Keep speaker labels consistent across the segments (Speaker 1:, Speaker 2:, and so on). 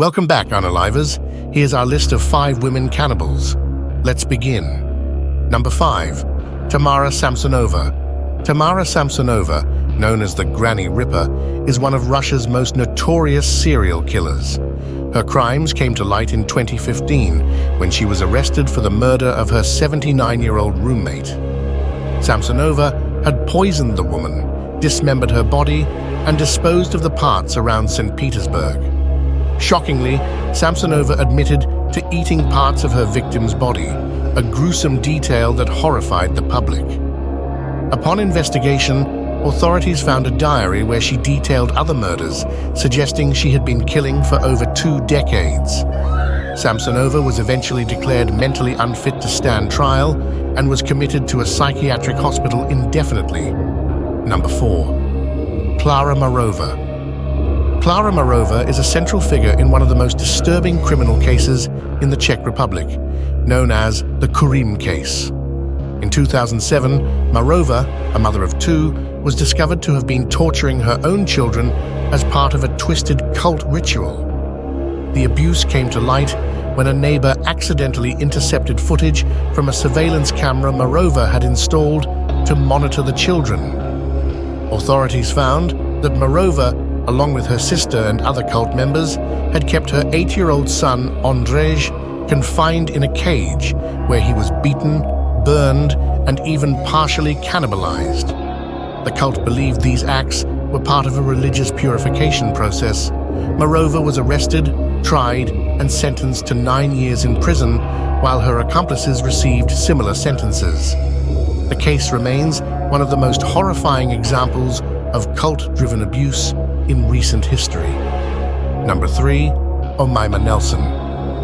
Speaker 1: Welcome back, Unalivers. Here's our list of 5 women cannibals. Let's begin. Number 5. Tamara Samsonova. Tamara Samsonova, known as the Granny Ripper, is one of Russia's most notorious serial killers. Her crimes came to light in 2015 when she was arrested for the murder of her 79-year-old roommate. Samsonova had poisoned the woman, dismembered her body, and disposed of the parts around St. Petersburg. Shockingly, Samsonova admitted to eating parts of her victim's body, a gruesome detail that horrified the public. Upon investigation, authorities found a diary where she detailed other murders, suggesting she had been killing for over 2 decades. Samsonova was eventually declared mentally unfit to stand trial and was committed to a psychiatric hospital indefinitely. Number 4. Klara Marova. Klara Marova is a central figure in one of the most disturbing criminal cases in the Czech Republic, known as the Kurim case. In 2007, Marova, a mother of 2, was discovered to have been torturing her own children as part of a twisted cult ritual. The abuse came to light when a neighbor accidentally intercepted footage from a surveillance camera Marova had installed to monitor the children. Authorities found that Marova, along with her sister and other cult members, had kept her 8-year-old son, Andrzej, confined in a cage where he was beaten, burned, and even partially cannibalized. The cult believed these acts were part of a religious purification process. Marova was arrested, tried, and sentenced to 9 years in prison, while her accomplices received similar sentences. The case remains one of the most horrifying examples of cult-driven abuse in recent history. Number 3. Omaima Nelson.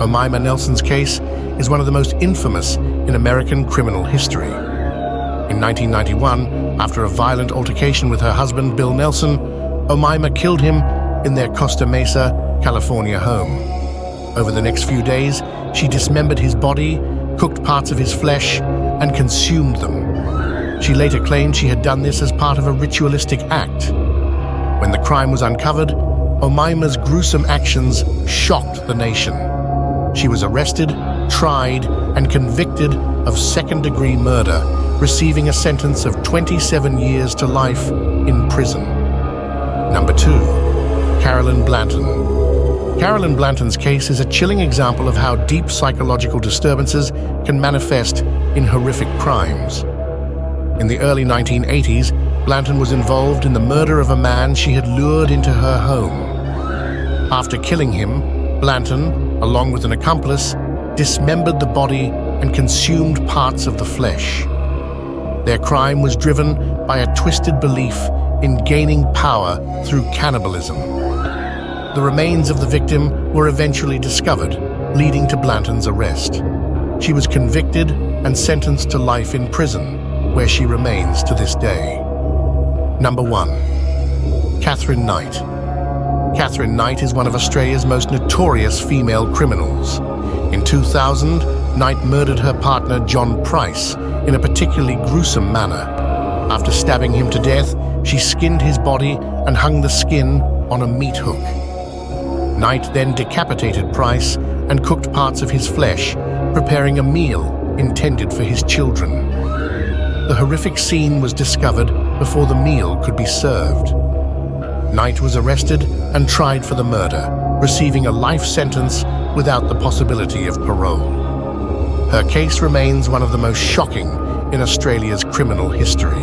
Speaker 1: Omaima Nelson's case is one of the most infamous in American criminal history. In 1991, after a violent altercation with her husband, Bill Nelson, Omaima killed him in their Costa Mesa, California home. Over the next few days, she dismembered his body, cooked parts of his flesh, and consumed them. She later claimed she had done this as part of a ritualistic act. When the crime was uncovered, Omaima's gruesome actions shocked the nation. She was arrested, tried, and convicted of second-degree murder, receiving a sentence of 27 years to life in prison. Number 2. Carolyn Blanton. Carolyn Blanton's case is a chilling example of how deep psychological disturbances can manifest in horrific crimes. In the early 1980s, Blanton was involved in the murder of a man she had lured into her home. After killing him, Blanton, along with an accomplice, dismembered the body and consumed parts of the flesh. Their crime was driven by a twisted belief in gaining power through cannibalism. The remains of the victim were eventually discovered, leading to Blanton's arrest. She was convicted and sentenced to life in prison, where she remains to this day. Number 1. Catherine Knight. Catherine Knight is one of Australia's most notorious female criminals. In 2000, Knight murdered her partner John Price in a particularly gruesome manner. After stabbing him to death, she skinned his body and hung the skin on a meat hook. Knight then decapitated Price and cooked parts of his flesh, preparing a meal intended for his children. The horrific scene was discovered before the meal could be served. Knight was arrested and tried for the murder, receiving a life sentence without the possibility of parole. Her case remains one of the most shocking in Australia's criminal history.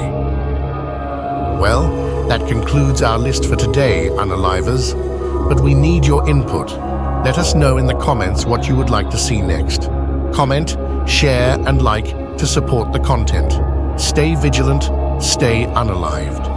Speaker 1: Well, that concludes our list for today, Unalivers, but we need your input. Let us know in the comments what you would like to see next. Comment, share, and like to support the content. Stay vigilant, stay unalived.